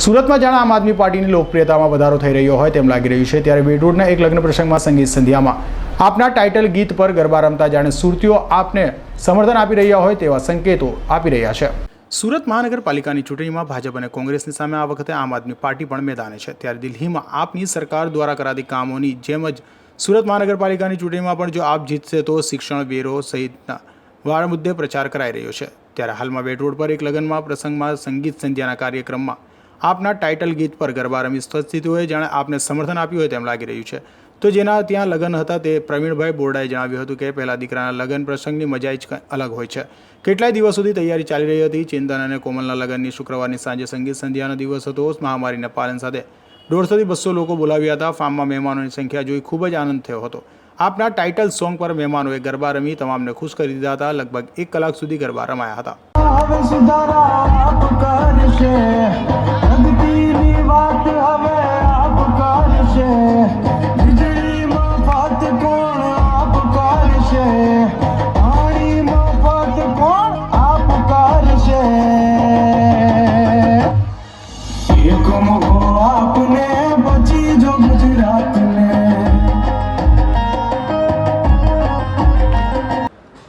સુરતમાં જાણે આમ આદમી પાર્ટીની લોકપ્રિયતામાં વધારો થઈ રહ્યો હોય તેમ લાગી રહ્યું છે, ત્યારે બેડરોડના એક લગ્ન પ્રસંગમાં સંગીત સંધ્યામાં આપના ટાઇટલ ગીત પર ગરબા રમતા જાણે સુરતીઓ આપને સમર્થન આપી રહ્યા હોય તેવા સંકેતો આપી રહ્યા છે। સુરત મહાનગરપાલિકાની ચૂંટણીમાં ભાજપ અને કોંગ્રેસની સામે આ વખતે આમ આદમી પાર્ટી પણ મેદાને છે, ત્યારે દિલ્હીમાં આપની સરકાર દ્વારા કરાતી કામોની જેમ જ સુરત મહાનગરપાલિકાની ચૂંટણીમાં પણ જો આપ જીતશે તો શિક્ષણ, વેરો સહિતના વાળા મુદ્દે પ્રચાર કરાઈ રહ્યો છે। ત્યારે હાલમાં બેડરોડ પર એક લગ્નમાં પ્રસંગમાં સંગીત સંધ્યાના કાર્યક્રમમાં આપના ટાઇટલ ગીત પર ગરબા રમી સ્થિતિઓએ જાણે આપને સમર્થન આપ્યું હોય તેમ લાગી રહ્યું છે। તો જેના ત્યાં લગ્ન હતા તે પ્રવીણભાઈ બોરડાએ જણાવ્યું હતું કે પહેલા દીકરાના લગ્ન પ્રસંગની મજા જ અલગ હોય છે। કેટલાય દિવસોથી તૈયારી ચાલી રહી હતી। ચિંતન અને કોમલના લગ્નની શુક્રવારની સાંજે સંગીત સંધ્યાનો દિવસ હતો। મહામારીના પાલન સાથે 150 થી 200 લોકો બોલાવ્યા હતા। ફાર્મમાં મહેમાનોની સંખ્યા જોઈ ખૂબ જ આનંદ થયો હતો। આપના ટાઇટલ સોંગ પર મહેમાનોએ ગરબા રમી તમામને ખુશ કરી દીધા હતા। લગભગ 1 કલાક સુધી ગરબા રમાયા હતા।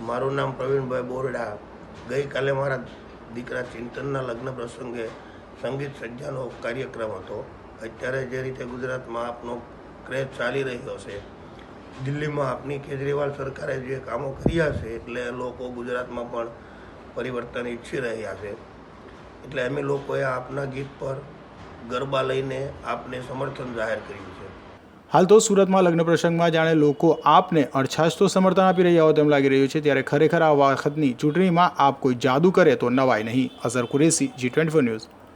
મારું નામ પ્રવીણભાઈ બોરડા। ગઈકાલે મારા દીકરા ચિંતનના લગ્ન પ્રસંગે સંગીત સંધ્યાનો કાર્યક્રમ હતો। અત્યારે જે રીતે ગુજરાતમાં આપનો ક્રેઝ ચાલી રહ્યો છે, દિલ્હીમાં આપની કેજરીવાલ સરકારે જે કામો કર્યા છે એટલે લોકો ગુજરાતમાં પણ પરિવર્તન ઈચ્છી રહ્યા છે। એટલે અમે લોકોએ આપના ગીત પર ગરબા લઈને આપને સમર્થન જાહેર કર્યું છે। હાલ તો સુરતમાં લગ્ન પ્રસંગમાં જાણે લોકો આપને અડછાશ તો સમર્થન આપી રહ્યા હોય તેમ લાગી રહ્યું છે, ત્યારે ખરેખર આ વખતની ચૂંટણીમાં આપ કોઈ જાદુ કરે તો નવાય નહીં। Azhar Qureshi, G24 news.